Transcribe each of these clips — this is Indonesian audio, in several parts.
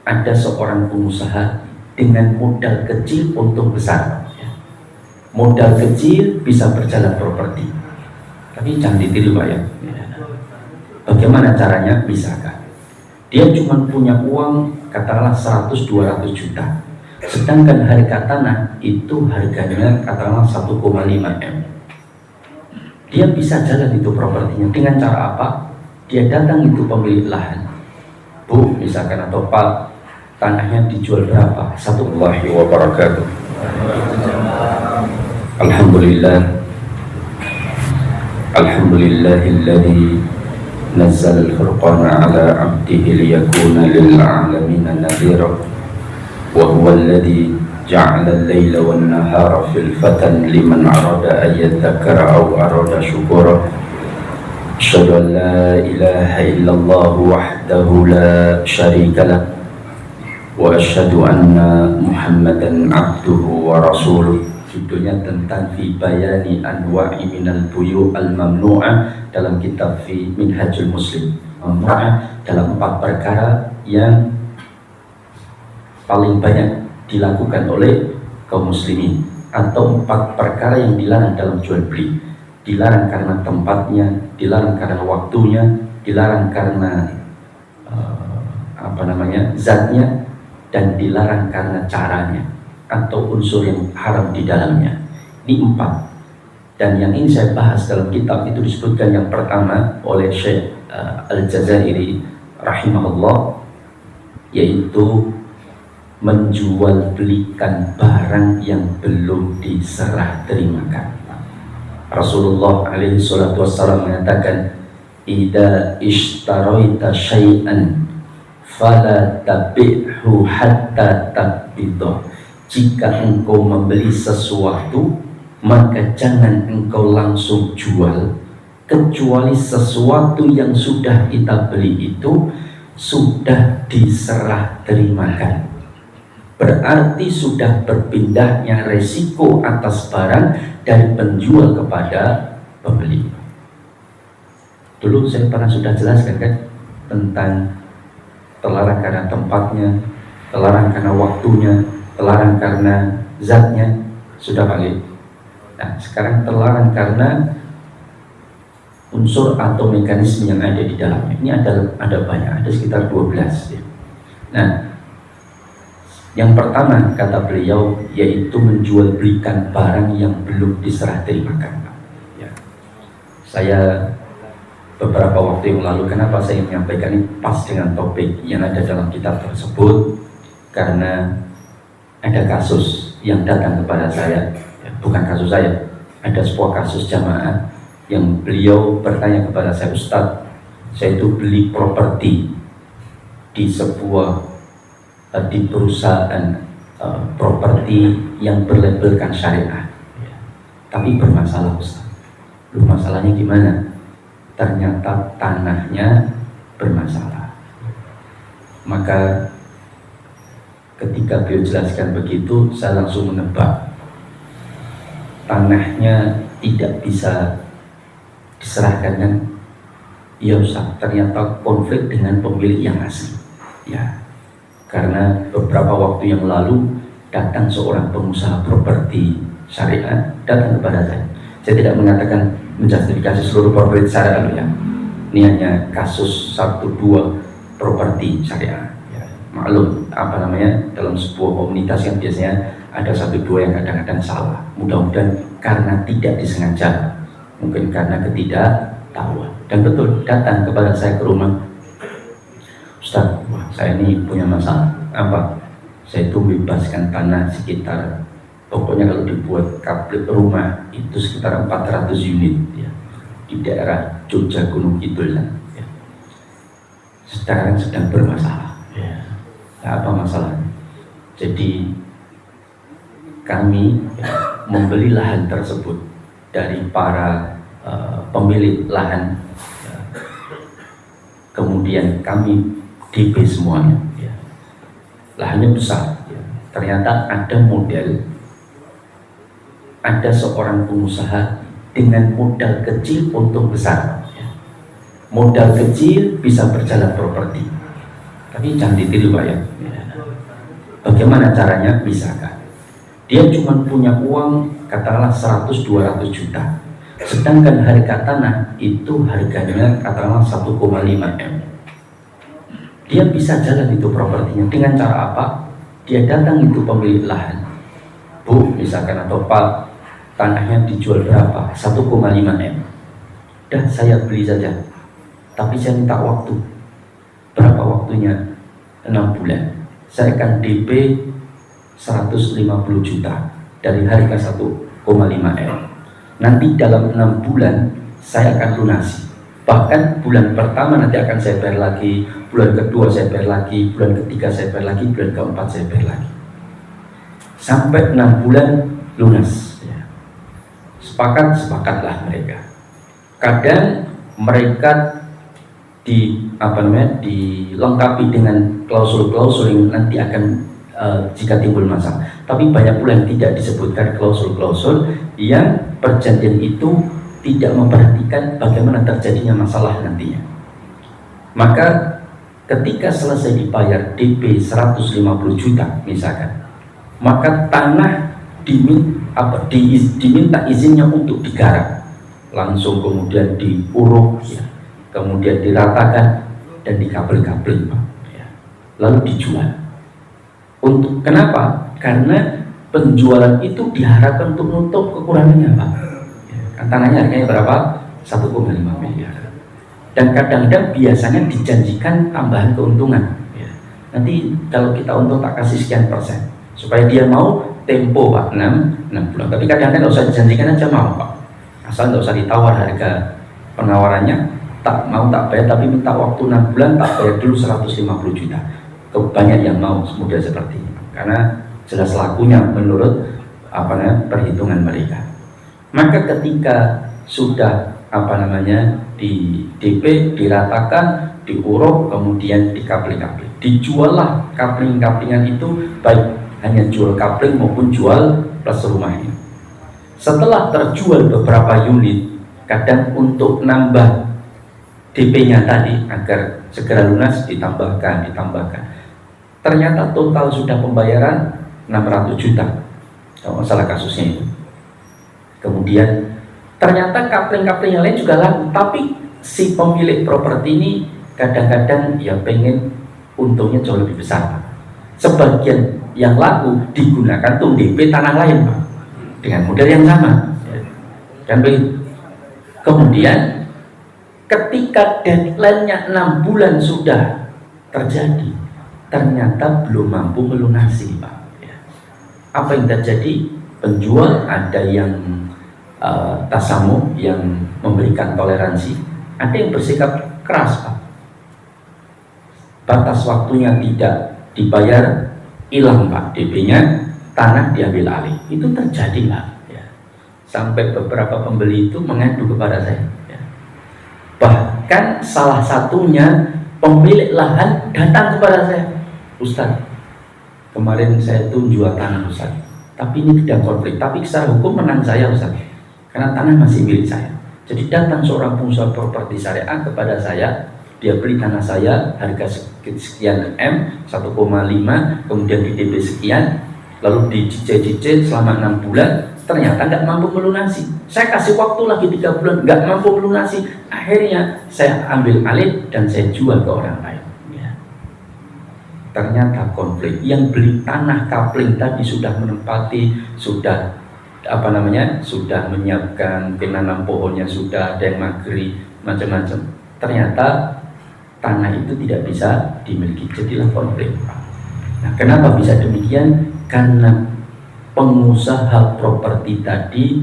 ada seorang pengusaha dengan modal kecil untung besar. Modal kecil bisa berjalan properti, tapi jangan ditiru Pak ya. Bagaimana caranya? Misalkan dia cuma punya uang katakanlah 100-200 juta, sedangkan harga tanah itu harganya katakanlah 1,5 M. Dia bisa jalan itu propertinya dengan cara apa? Dia datang itu pemilik lahan, Bu, misalkan, atau Pak, tanahnya dijual berapa? Assalamualaikum warahmatullahi wabarakatuh. Alhamdulillah, alhamdulillahilladzi nazzala al-furqana ala 'abdihi liyakuna lil 'alamina nadhira wa huwa alladzi ja'ala al-laila wan nahara khilfatan liman arada an yadhakkara aw arada syukura. Asyhadu an la ilaha illallah wahdahu la syarika lah wa asyhadu anna Muhammadan 'abduhu wa rasuluh. Judulnya tentang fi bayani anwa'i minal buyu' al-mamnu'ah dalam kitab fi Minhajul Muslim. Mamnu'ah dalam 4 perkara yang paling banyak dilakukan oleh kaum muslimin, atau 4 perkara yang dilarang dalam jual beli. Dilarang karena tempatnya, dilarang karena waktunya, dilarang karena zatnya, dan dilarang karena caranya atau unsur yang haram di dalamnya. Ini 4. Dan yang ini saya bahas dalam kitab itu disebutkan yang pertama oleh Syekh Al-Jazairi rahimahullah, yaitu menjual belikan barang yang belum diserah terimakan. Rasulullah alaihi salatu wassalam mengatakan, idza ishtaraita syai'an fala tabi'hu hatta taqbidah. Jika engkau membeli sesuatu, maka jangan engkau langsung jual kecuali sesuatu yang sudah kita beli itu sudah diserah terimakan. Berarti sudah berpindahnya resiko atas barang dari penjual kepada pembeli. Dulu saya pernah sudah jelaskan kan tentang terlarang karena tempatnya, terlarang karena waktunya, terlarang karena zatnya, sudah balik. Nah, sekarang terlarang karena unsur atau mekanisme yang ada di dalamnya. Ini ada banyak, ada sekitar 12 ya. Nah, yang pertama kata beliau yaitu menjual belikan barang yang belum diserah terimakan. Ya. Saya beberapa waktu yang lalu, kenapa saya menyampaikan ini pas dengan topik yang ada dalam kitab tersebut, karena ada kasus yang datang kepada saya, ya, bukan kasus saya, ada sebuah kasus jamaah yang beliau bertanya kepada saya, Ustadz, saya itu beli properti di perusahaan properti yang berlabelkan syariah, tapi bermasalah Ustadz. Lu masalahnya gimana? Ternyata tanahnya bermasalah. Maka ketika beliau jelaskan begitu, saya langsung menebak tanahnya tidak bisa diserahkan kan? Ya Ustaz, ternyata konflik dengan pemilik yang asli. Ya, karena beberapa waktu yang lalu datang seorang pengusaha properti syariah datang kepada saya. Saya tidak mengatakan menjustifikasi seluruh properti syariah ya. Ini hanya kasus 1-2 properti syariah. Ya, maklum dalam sebuah komunitas yang biasanya ada 1-2 yang kadang-kadang salah. Mudah-mudahan karena tidak disengaja, mungkin karena ketidaktahuan. Dan betul datang kepada saya ke rumah, Ustaz, saya ini punya masalah. Apa? Saya itu membebaskan tanah sekitar, pokoknya kalau dibuat kaplit rumah itu sekitar 400 unit ya, di daerah Jogja Gunung Kidul ya. Sekarang sedang bermasalah ya. Nah, apa masalahnya? Jadi kami membeli lahan tersebut dari para pemilik lahan ya. Kemudian kami DP semuanya ya. Lahannya besar ya. Ternyata ada model, ada seorang pengusaha dengan modal kecil untung besar ya. Modal kecil bisa berjalan properti, Tapi jangan ditiru Pak ya. Bagaimana caranya? Misalkan dia cuma punya uang katakanlah 100-200 juta, sedangkan harga tanah itu harganya katakanlah 1,5 M. Dia bisa jalan itu propertinya dengan cara apa? Dia datang itu pemilik lahan, Bu misalkan, atau Pak, tanahnya dijual berapa? 1,5 M. Dan saya beli saja, tapi saya minta waktu. Berapa waktunya? 6 bulan. Saya akan DP 150 juta dari harga 1,5 M. Nanti dalam 6 bulan saya akan lunasi. Bahkan bulan pertama nanti akan saya bayar lagi, bulan kedua saya bayar lagi, bulan ketiga saya bayar lagi, bulan keempat saya bayar lagi. Sampai 6 bulan lunas. Sepakatlah mereka. Kadang mereka dilengkapi dengan klausul-klausul yang nanti akan jika timbul masalah. Tapi banyak pula yang tidak disebutkan klausul-klausul yang perjanjian itu tidak memperhatikan bagaimana terjadinya masalah nantinya. Maka ketika selesai dibayar DP 150 juta misalkan, maka tanah diminta izinnya untuk digarap, langsung kemudian diuruk, ya, kemudian diratakan dan dikabel-kabel, ya, lalu dijual. Untuk kenapa? Karena penjualan itu diharapkan untuk menutup kekurangannya, Pak. Ya, kan tanahnya harganya berapa? 1,5 miliar. Dan kadang-kadang biasanya dijanjikan tambahan keuntungan. Ya. Nanti kalau kita untung tak kasih sekian persen, supaya dia mau tempo, Pak, 6 bulan. Tapi kadang-kadang nggak usah dijanjikan aja mau, Pak. Asal nggak usah ditawar harga penawarannya, tak mau tak bayar, tapi minta waktu 6 bulan, tak bayar dulu 150 juta. Banyak yang mau mudah seperti ini, karena jelas lakunya menurut perhitungan mereka. Maka ketika sudah di DP, diratakan, diuruk, kemudian dikapling-kapling, dijuallah kapling-kaplingan itu, baik hanya jual kapling maupun jual plus rumahnya. Setelah terjual beberapa unit, kadang untuk nambah DP-nya tadi agar segera lunas ditambahkan. Ternyata total sudah pembayaran 600 juta kalau masalah kasusnya itu. Kemudian ternyata kapling-kapling yang lain juga laku, tapi si pemilik properti ini kadang-kadang ya pengen untungnya jauh lebih besar. Sebagian yang laku digunakan untuk DP tanah lain, Pak, dengan model yang sama, dan begitu. Kemudian ketika deadline-nya 6 bulan sudah terjadi, ternyata belum mampu melunasi, Pak. Apa yang terjadi? Penjual ada yang tasamu, yang memberikan toleransi, ada yang bersikap keras, Pak. Batas waktunya tidak dibayar, hilang, Pak, DP-nya, tanah diambil alih. Itu terjadi, Pak. Sampai beberapa pembeli itu mengadu kepada saya. Bahkan salah satunya pemilik lahan datang kepada saya, Ustaz, kemarin saya tuh jual tanah, Ustaz, tapi ini tidak konflik, tapi secara hukum menang saya, Ustaz, karena tanah masih milik saya. Jadi datang seorang pengusaha properti syariah kepada saya, dia beli tanah saya harga sekian M, 1,5, kemudian di DP sekian, lalu dicicil selama 6 bulan, ternyata nggak mampu melunasi. Saya kasih waktu lagi 3 bulan, nggak mampu melunasi. Akhirnya saya ambil alih dan saya jual ke orang lain. Ternyata konflik. Yang beli tanah kapling tadi sudah menempati, sudah sudah menyiapkan penanam pohonnya, sudah ada yang magri, macam-macam. Ternyata tanah itu tidak bisa dimiliki, jadilah konflik. Nah, kenapa bisa demikian? Karena pengusaha properti tadi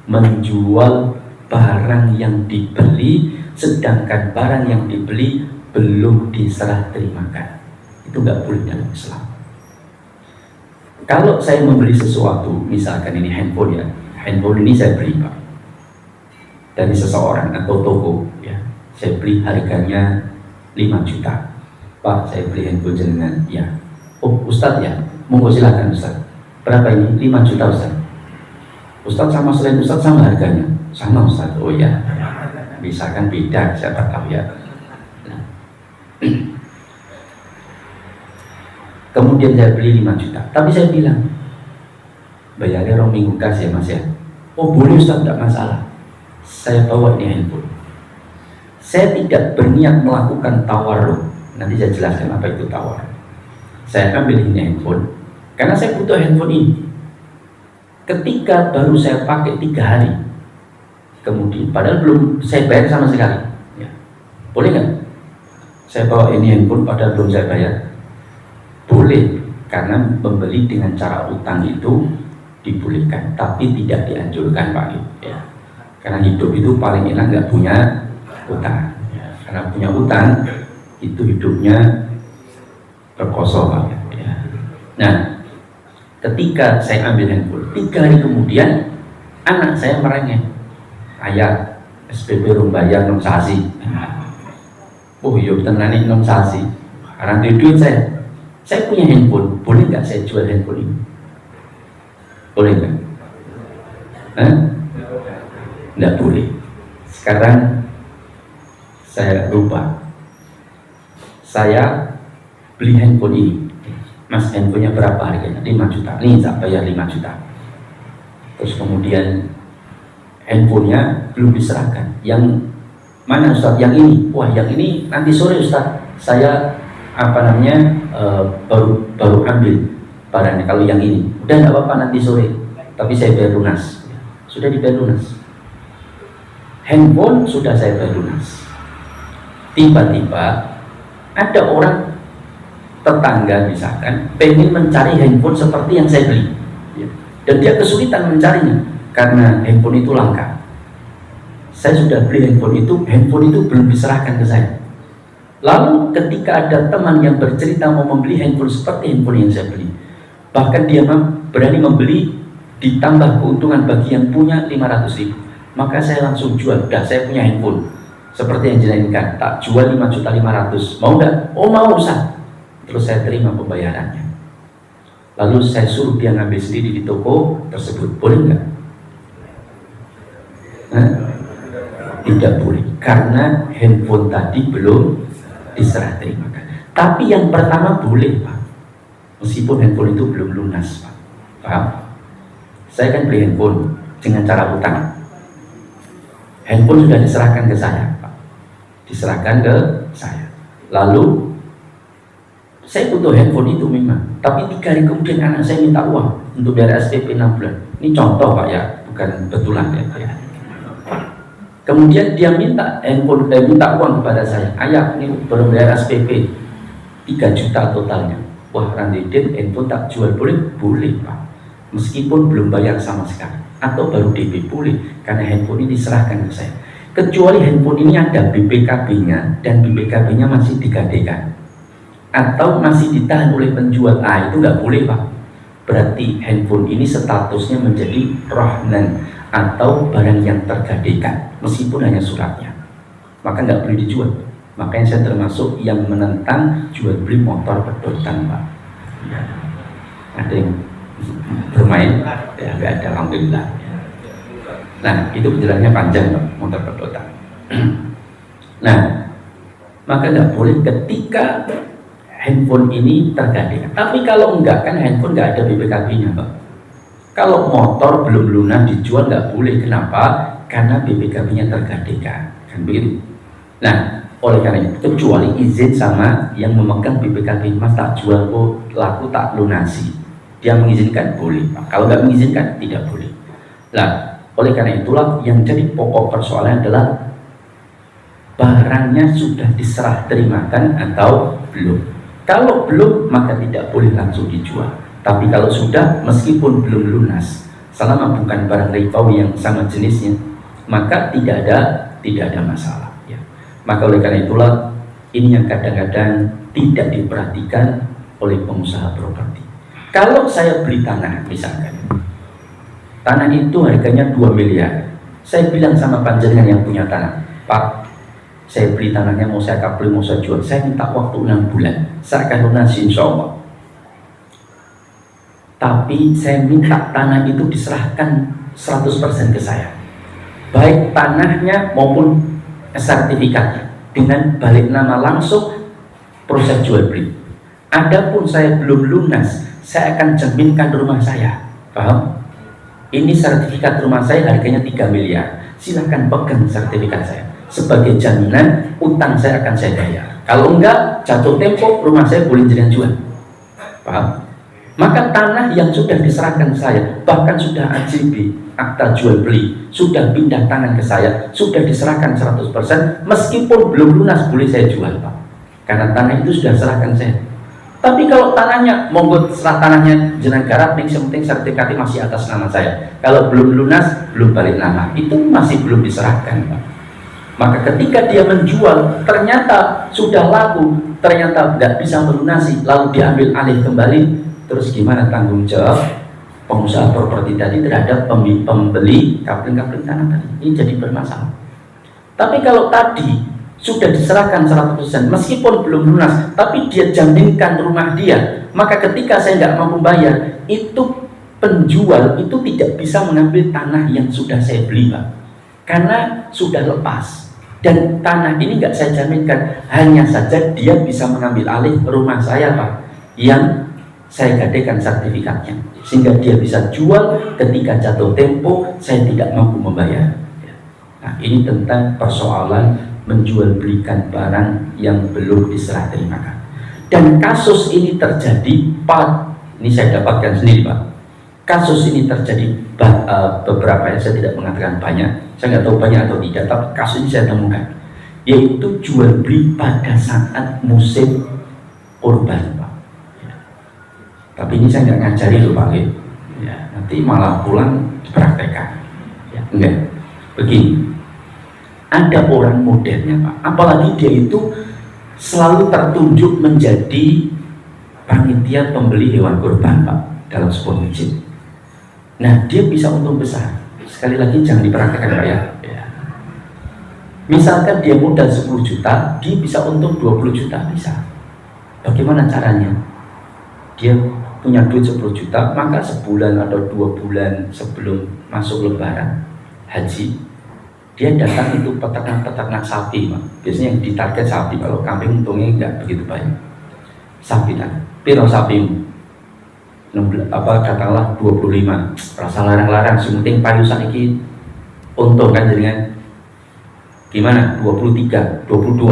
menjual barang yang dibeli, sedangkan barang yang dibeli belum diserah terimakan. Itu nggak boleh dalam Islam. Kalau saya membeli sesuatu, misalkan ini handphone, ya, handphone ini saya beli, Pak, dari seseorang atau toko, ya, saya beli harganya 5 juta, Pak, saya beli handphone jenengan, ya, oh Ustadz, ya, monggo silakan Ustadz, berapa ini? 5 juta Ustadz. Ustadz sama selain Ustadz sama harganya? Sama Ustadz. Oh ya, misalkan beda, siapa tahu, ya. Kemudian saya beli 5 juta. Tapi saya bilang, bayarnya 2 minggu kasih ya Mas ya. Oh boleh Ustaz, tidak masalah. Saya bawa ini handphone. Saya tidak berniat melakukan tawarruk. Nanti saya jelaskan apa itu tawarruk. Saya ambil ini handphone karena saya butuh handphone ini. Ketika baru saya pakai 3 hari, kemudian padahal belum saya bayar sama sekali ya. Boleh nggak saya bawa ini handphone padahal belum saya bayar? Boleh, karena membeli dengan cara utang itu dibolehkan, tapi tidak dianjurkan Pak ya. Karena hidup itu paling enak nggak punya utang ya. Karena punya utang itu hidupnya berkosong Pak ya. Nah, ketika saya ambil handphone 3 hari kemudian anak saya merengek, ayah SPP rum bayar 6 sasi. Oh yuk tenang nom sasi, karena duit saya punya handphone, boleh nggak saya jual handphone ini? Boleh nggak? Nggak boleh. Sekarang saya rubah, saya beli handphone ini. Mas, handphonenya berapa harganya? 5 juta. Nih saya bayar 5 juta. Terus kemudian handphonenya belum diserahkan. Yang mana Ustaz? Yang ini. Wah, yang ini nanti sore Ustaz. Saya baru ambil barangnya. Kalau yang ini udah nggak apa-apa nanti sore. Tapi saya bayar lunas. Sudah dibayar lunas. Handphone sudah saya bayar lunas. Tiba-tiba ada orang tetangga misalkan pengen mencari handphone seperti yang saya beli, dan dia kesulitan mencarinya karena handphone itu langka. Saya sudah beli handphone itu belum diserahkan ke saya. Lalu ketika ada teman yang bercerita mau membeli handphone seperti handphone yang saya beli, bahkan dia berani membeli ditambah keuntungan bagi yang punya 500.000, maka saya langsung jual. Udah, saya punya handphone seperti yang diinginkan, tak jual 5.500.000, mau nggak? Oh mau Ustaz. Terus saya terima pembayarannya. Lalu saya suruh dia ngambil sendiri di toko tersebut, boleh nggak? Tidak boleh, karena handphone tadi belum diserah terimakan. Tapi yang pertama boleh Pak, meskipun handphone itu belum lunas Pak. Paham? Saya kan beli handphone dengan cara utang. Handphone sudah diserahkan ke saya Pak, diserahkan ke saya. Lalu saya butuh handphone itu memang, tapi 3 hari kemudian anak saya minta uang untuk bayar SPP 6 bulan. Ini contoh Pak ya, bukan betulan ya. Kemudian dia minta handphone, minta uang kepada saya. Ayah, ini baru bayar SPP 3 juta totalnya. Wah, Randiden handphone tak jual, boleh? Boleh Pak, meskipun belum bayar sama sekali, atau baru DP boleh, karena handphone ini diserahkan ke saya. Kecuali handphone ini ada BPKB-nya dan BPKB-nya masih digadekan atau masih ditahan oleh penjual, itu nggak boleh Pak. Berarti handphone ini statusnya menjadi rahnan atau barang yang tergadekan meskipun hanya suratnya, maka nggak boleh dijual. Makanya saya termasuk yang menentang jual beli motor pedotan Pak ya. Ada yang bermain ya, nggak ada, alhamdulillah. Nah itu penjelasannya panjang Pak, motor pedotan. Nah maka nggak boleh ketika handphone ini tergadekan. Tapi kalau enggak, kan handphone nggak ada BPKB-nya Pak. Kalau motor belum lunas dijual nggak boleh. Kenapa? Karena BPKB-nya tergadekan, kan begitu. Nah, oleh karena itu, kecuali izin sama yang memegang BPKB, Mas tak jual kok, laku tak lunasi, dia mengizinkan boleh Pak. Kalau nggak mengizinkan tidak boleh. Nah, oleh karena itulah yang jadi pokok persoalan adalah barangnya sudah diserah terimakan atau belum. Kalau belum, maka tidak boleh langsung dijual. Tapi kalau sudah, meskipun belum lunas, selama bukan barang ribawi yang sama jenisnya, maka tidak ada masalah ya. Maka oleh karena itulah ini yang kadang-kadang tidak diperhatikan oleh pengusaha properti. Kalau saya beli tanah misalkan, tanah itu harganya 2 miliar, saya bilang sama panjenengan yang punya tanah, Pak, saya beli tanahnya, mau saya kabel, mau saya jual, saya minta waktu 6 bulan, saya akan lunasi insya Allah. Tapi saya minta tanah itu diserahkan 100% ke saya, baik tanahnya maupun sertifikatnya, dengan balik nama langsung proses jual beli. Adapun saya belum lunas, saya akan jaminkan rumah saya. Paham? Ini sertifikat rumah saya harganya 3 miliar. Silahkan pegang sertifikat saya sebagai jaminan utang saya akan saya bayar. Kalau enggak, jatuh tempo rumah saya boleh jangan jual. Paham? Maka tanah yang sudah diserahkan saya, bahkan sudah AJB, akta jual beli, sudah pindah tangan ke saya, sudah diserahkan 100%, meskipun belum lunas boleh saya jual, Pak. Karena tanah itu sudah serahkan saya. Tapi kalau tanahnya, monggo serah tanahnya jenengan garap, yang penting sertifikatnya masih atas nama saya. Kalau belum lunas, belum balik nama, itu masih belum diserahkan, Pak. Maka ketika dia menjual, ternyata sudah laku, ternyata tidak bisa melunasi, lalu diambil alih kembali, terus gimana tanggung jawab pengusaha properti tadi terhadap pembeli kapling-kapling tanah tadi? Ini jadi bermasalah. Tapi kalau tadi sudah diserahkan 100%, meskipun belum lunas, tapi dia jaminkan rumah dia, maka ketika saya nggak mampu bayar, itu penjual itu tidak bisa mengambil tanah yang sudah saya beli, Pak, karena sudah lepas. Dan tanah ini nggak saya jaminkan, hanya saja dia bisa mengambil alih rumah saya, Pak, yang saya gadaikan sertifikatnya, sehingga dia bisa jual ketika jatuh tempo saya tidak mampu membayar. Nah, ini tentang persoalan menjual belikan barang yang belum diserah terimakan. Dan kasus ini terjadi, ini saya dapatkan sendiri, Pak. Kasus ini terjadi beberapa, ya, saya tidak mengatakan banyak, saya nggak tahu banyak atau tidak, tapi kasus ini saya temukan, yaitu jual beli pada saat musim kurban, Pak. Ya. Tapi ini saya nggak ngajari loh, Pak. Ya, nanti malah pulang dipraktekkan. Ya, enggak. Begini. Ada orang modernnya, Pak, apalagi dia itu selalu tertunjuk menjadi panitia pembeli hewan kurban, Pak, dalam sebuah masjid. Nah, dia bisa untung besar. Sekali lagi jangan dipraktekkan, Pak, ya. Misalkan dia modal 10 juta, dia bisa untung 20 juta, bisa. Bagaimana caranya? Dia punya duit 10 juta, maka sebulan atau 2 bulan sebelum masuk lebaran haji, dia datang itu peternak sapi, Pak. Biasanya yang ditarget sapi, kalau kambing untungnya enggak begitu banyak. Sapi kan, piro sapi 16, katakanlah 25, rasa larang-larang, penting payu saiki untung kan, dengan gimana, 23, 22,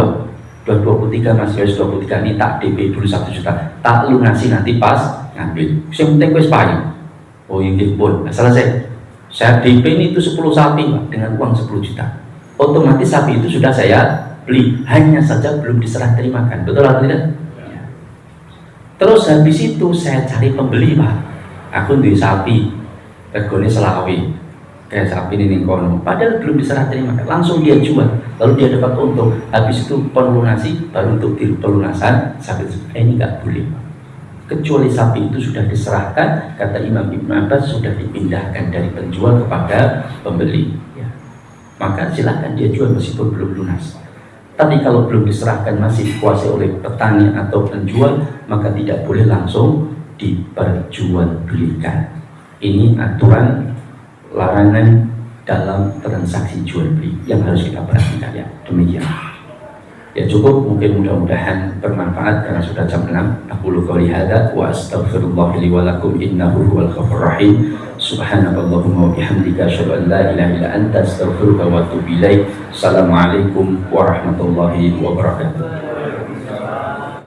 23 masih harus 23, ini tak DP dulu 1 juta, tak lunasi nanti pas ngambil, yang penting gue payu. Oh iya pun, selesai. Saya DP ini itu 10 sapi, Pak, dengan uang 10 juta. Otomatis sapi itu sudah saya beli, hanya saja belum diserah terimakan. Betul atau tidak? Ya. Terus habis itu saya cari pembeli, Pak. Aku beli sapi, regone selawi, kayak sapi ini kono, padahal belum diserah terimakan. Langsung dia jual, lalu dia dapat untung. Habis itu pelunasi, baru untuk pelunasan sapi. Ini nggak boleh, Pak. Kecuali sapi itu sudah diserahkan, kata Imam Ibn Abbas, sudah dipindahkan dari penjual kepada pembeli, ya. Maka silahkan dia jual meskipun belum lunas. Tapi kalau belum diserahkan, masih dikuasai oleh petani atau penjual, maka tidak boleh langsung diperjualbelikan. Ini aturan larangan dalam transaksi jual beli yang harus kita perhatikan, ya. Demikian. Ya cukup, mungkin mudah-mudahan bermanfaat karena sudah jam 6. Aku qouli hadza wa astaghfirullah li wa lakum innahu huwal ghafurur rahim. Subhanakallahumma wa bihamdika asyhadu an la ilaha illa anta astaghfiruka wa atubu ilaik. Assalamualaikum warahmatullahi wabarakatuh.